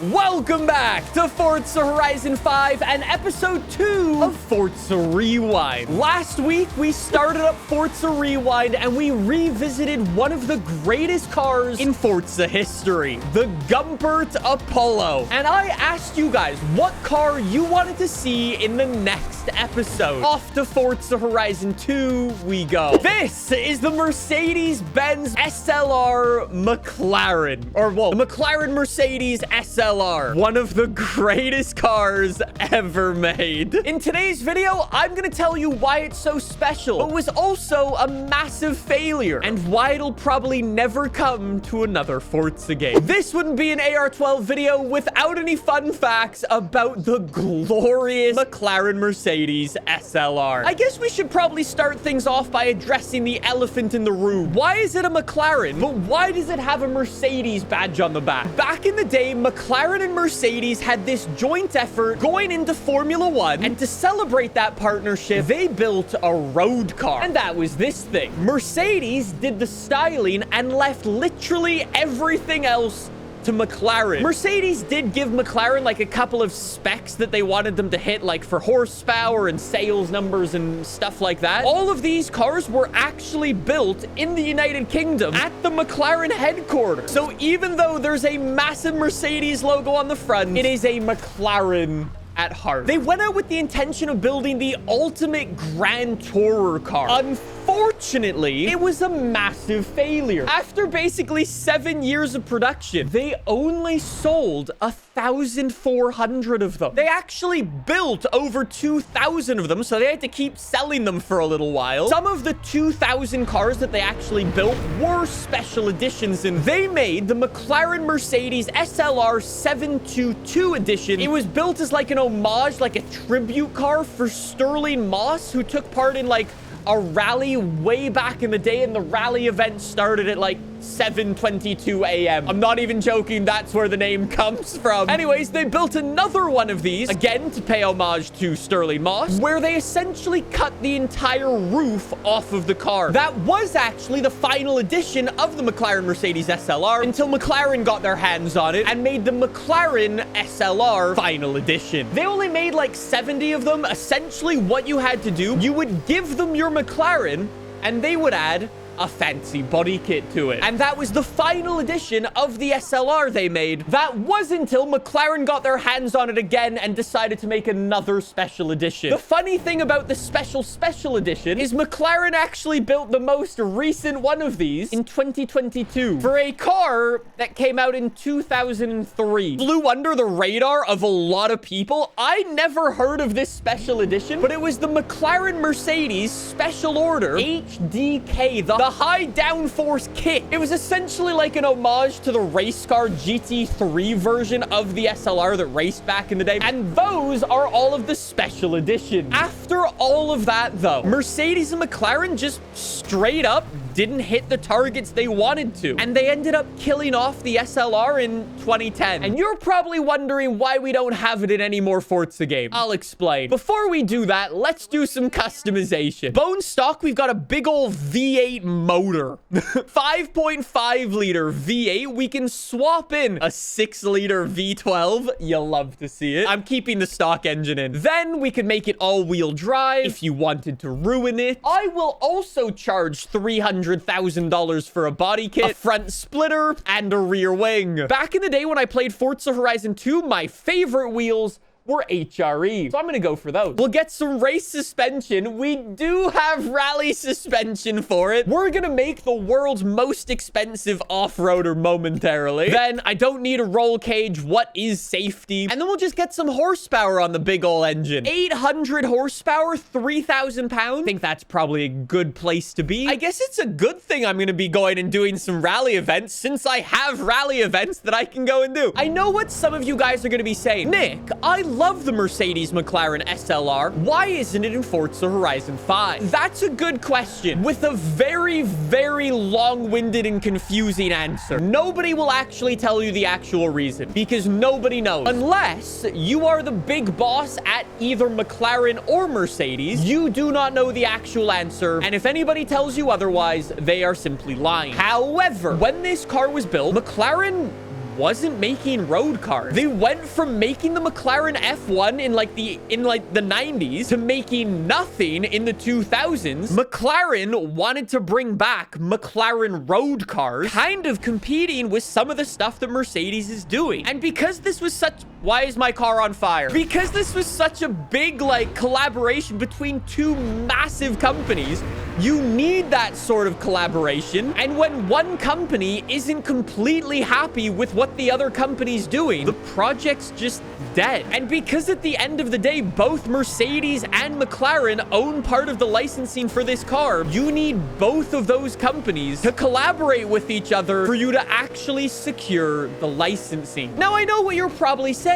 Welcome back to Forza Horizon 5 and episode 2 of Forza Rewind. Last week, we started up Forza Rewind and we revisited one of the greatest cars in Forza history, the Gumpert Apollo. And I asked you guys what car you wanted to see in the next episode. Off to Forza Horizon 2 we go. This is the Mercedes-Benz SLR McLaren. The McLaren Mercedes SLR. One of the greatest cars ever made. In today's video, I'm gonna tell you why it's so special, but was also a massive failure, and why it'll probably never come to another Forza game. This wouldn't be an AR12 video without any fun facts about the glorious McLaren Mercedes SLR. I guess we should probably start things off by addressing the elephant in the room. Why is it a McLaren, but why does it have a Mercedes badge on the back? Back in the day, McLaren and Mercedes had this joint effort going into Formula 1, and to celebrate that partnership, they built a road car, and that was this thing. Mercedes did the styling and left literally everything else to McLaren. Mercedes did give McLaren like a couple of specs that they wanted them to hit, like for horsepower and sales numbers and stuff like that. All of these cars were actually built in the United Kingdom at the McLaren headquarters. So even though there's a massive Mercedes logo on the front, it is a McLaren at heart. They went out with the intention of building the ultimate Grand Tourer car. Unfortunately, it was a massive failure. After basically 7 years of production, they only sold 1,400 of them. They actually built over 2,000 of them, so they had to keep selling them for a little while. Some of the 2,000 cars that they actually built were special editions, and they made the McLaren Mercedes SLR 722 edition. It was built as like an homage, like a tribute car for Sterling Moss, who took part in like a rally way back in the day, and the rally event started at like 7:22 a.m. I'm not even joking, that's where the name comes from. Anyways, they built another one of these, again to pay homage to Sterling Moss, where they essentially cut the entire roof off of the car. That was actually the final edition of the McLaren Mercedes SLR until McLaren got their hands on it and made the McLaren SLR final edition. They only made like 70 of them. Essentially, what you had to do, you would give them your McLaren and they would add a fancy body kit to it. And that was the final edition of the SLR they made. That was until McLaren got their hands on it again and decided to make another special edition. The funny thing about the special edition is McLaren actually built the most recent one of these in 2022 for a car that came out in 2003. Flew under the radar of a lot of people. I never heard of this special edition, but it was the McLaren Mercedes Special Order HDK, the high downforce kit. It was essentially like an homage to the race car GT3 version of the SLR that raced back in the day. And those are all of the special editions. After all of that, though, Mercedes and McLaren just straight up didn't hit the targets they wanted to, and they ended up killing off the SLR in 2010. And you're probably wondering why we don't have it in any more Forza games. I'll explain. Before we do that, let's do some customization. Bone stock, we've got a big old V8 motor. 5.5 liter V8. We can swap in a 6 liter V12. You'll love to see it. I'm keeping the stock engine in. Then we can make it all-wheel drive if you wanted to ruin it. I will also charge $300,000 for a body kit, a front splitter, and a rear wing. Back in the day when I played Forza Horizon 2, my favorite wheels were HRE. So I'm gonna go for those. We'll get some race suspension. We do have rally suspension for it. We're gonna make the world's most expensive off-roader momentarily. Then I don't need a roll cage. What is safety? And then we'll just get some horsepower on the big ol' engine. 800 horsepower, 3,000 pounds. I think that's probably a good place to be. I guess it's a good thing I'm gonna be going and doing some rally events, since I have rally events that I can go and do. I know what some of you guys are gonna be saying. Nick, I love the Mercedes McLaren SLR. Why isn't it in Forza Horizon 5? That's a good question with a very, very long-winded and confusing answer. Nobody will actually tell you the actual reason, because nobody knows. Unless you are the big boss at either McLaren or Mercedes, you do not know the actual answer. And if anybody tells you otherwise, they are simply lying. However, when this car was built, McLaren wasn't making road cars. They went from making the McLaren F1 in the 90s to making nothing in the 2000s. McLaren wanted to bring back McLaren road cars, kind of competing with some of the stuff that Mercedes is doing. And because this was such... Why is my car on fire? Because this was such a big, like, collaboration between two massive companies, you need that sort of collaboration. And when one company isn't completely happy with what the other company's doing, the project's just dead. And because at the end of the day, both Mercedes and McLaren own part of the licensing for this car, you need both of those companies to collaborate with each other for you to actually secure the licensing. Now, I know what you're probably saying,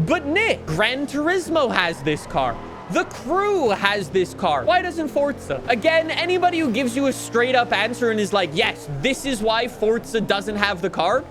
but Nick, Gran Turismo has this car. The Crew has this car. Why doesn't Forza? Again, anybody who gives you a straight up answer and is like, yes, this is why Forza doesn't have the car,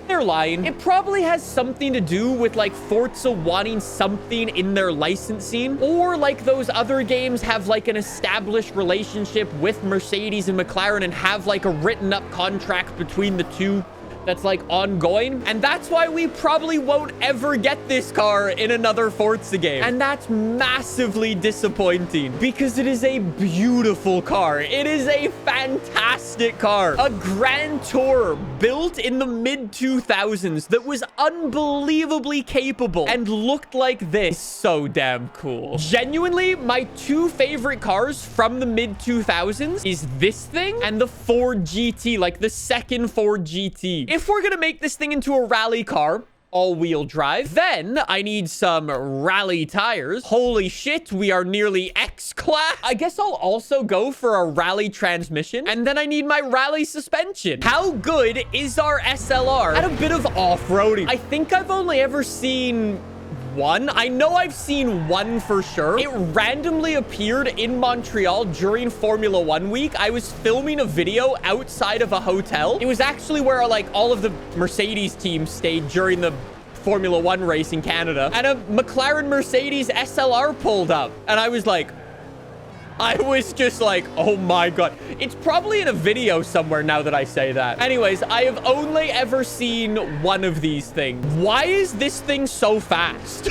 they're lying. It probably has something to do with like Forza wanting something in their licensing, or like those other games have like an established relationship with Mercedes and McLaren and have like a written up contract between the two that's like ongoing. And that's why we probably won't ever get this car in another Forza game. And that's massively disappointing because it is a beautiful car. It is a fantastic car. A Grand Tour built in the mid 2000s that was unbelievably capable and looked like this. So damn cool. Genuinely, my two favorite cars from the mid 2000s is this thing and the Ford GT, like the second Ford GT. If we're gonna make this thing into a rally car, all-wheel drive, then I need some rally tires. Holy shit, we are nearly X-Class. I guess I'll also go for a rally transmission, and then I need my rally suspension. How good is our SLR at a bit of off-roading? I think I've only ever seen one. I know I've seen one for sure. It randomly appeared in Montreal during Formula 1 week. I was filming a video outside of a hotel. It was actually where like all of the Mercedes teams stayed during the Formula 1 race in Canada. And a McLaren Mercedes SLR pulled up. And I was just like, oh my God. It's probably in a video somewhere now that I say that. Anyways, I have only ever seen one of these things. Why is this thing so fast?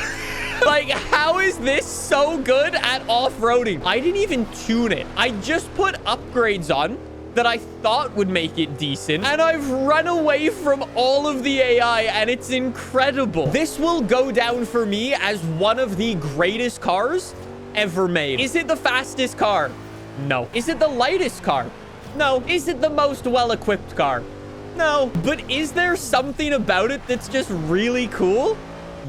Like, how is this so good at off-roading? I didn't even tune it. I just put upgrades on that I thought would make it decent, and I've run away from all of the AI, and it's incredible. This will go down for me as one of the greatest cars ever made. Is it the fastest car? No. Is it the lightest car? No. Is it the most well-equipped car? No. But is there something about it that's just really cool?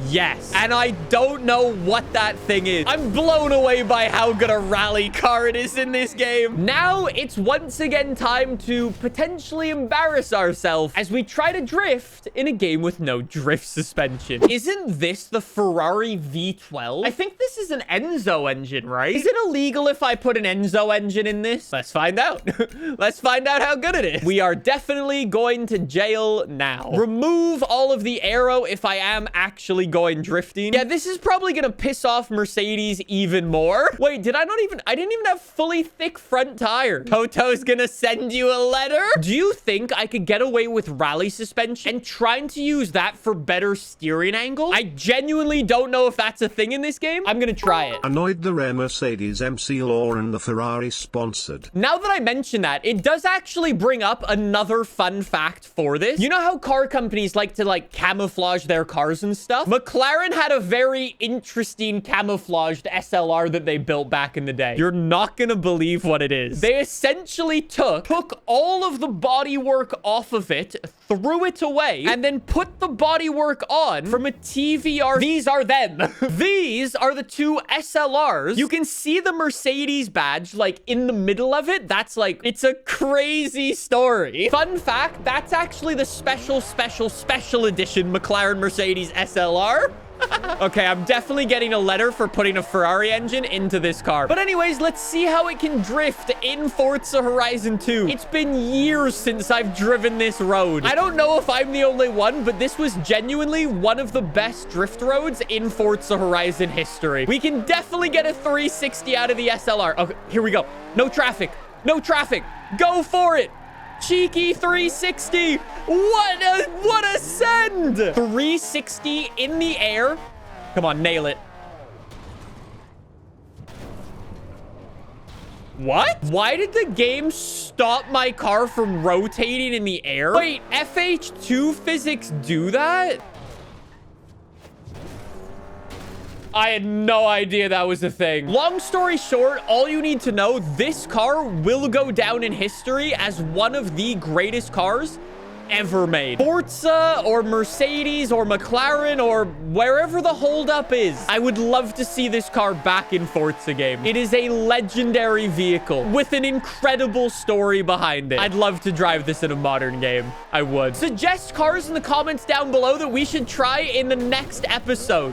Yes. And I don't know what that thing is. I'm blown away by how good a rally car it is in this game. Now it's once again time to potentially embarrass ourselves as we try to drift in a game with no drift suspension. Isn't this the Ferrari V12? I think this is an Enzo engine, right? Is it illegal if I put an Enzo engine in this? Let's find out. Let's find out how good it is. We are definitely going to jail now. Remove all of the aero if I am actually going drifting. Yeah, this is probably gonna piss off Mercedes even more. Wait, I didn't even have fully thick front tires. Toto's gonna send you a letter? Do you think I could get away with rally suspension and trying to use that for better steering angle? I genuinely don't know if that's a thing in this game. I'm gonna try it. Annoyed the rare Mercedes MCLR and the Ferrari sponsored. Now that I mention that, it does actually bring up another fun fact for this. You know how car companies like to like camouflage their cars and stuff? McLaren had a very interesting camouflaged SLR that they built back in the day. You're not gonna believe what it is. They essentially took all of the bodywork off of it, threw it away, and then put the bodywork on from a TVR. These are them. These are the two SLRs. You can see the Mercedes badge like in the middle of it. That's like, it's a crazy story. Fun fact, that's actually the special edition McLaren Mercedes SLR. Okay, I'm definitely getting a letter for putting a Ferrari engine into this car. But anyways, let's see how it can drift in Forza Horizon 2. It's been years since I've driven this road. I don't know if I'm the only one, but this was genuinely one of the best drift roads in Forza Horizon history. We can definitely get a 360 out of the SLR. Okay, here we go. No traffic. No traffic. Go for it. cheeky 360. What a send. 360 in the air. Come on, nail it. What? Why did the game stop my car from rotating in the air? Wait, FH2 physics do that? I had no idea that was a thing. Long story short, all you need to know, this car will go down in history as one of the greatest cars ever made. Forza or Mercedes or McLaren or wherever the holdup is. I would love to see this car back in Forza game. It is a legendary vehicle with an incredible story behind it. I'd love to drive this in a modern game. I would. Suggest cars in the comments down below that we should try in the next episode.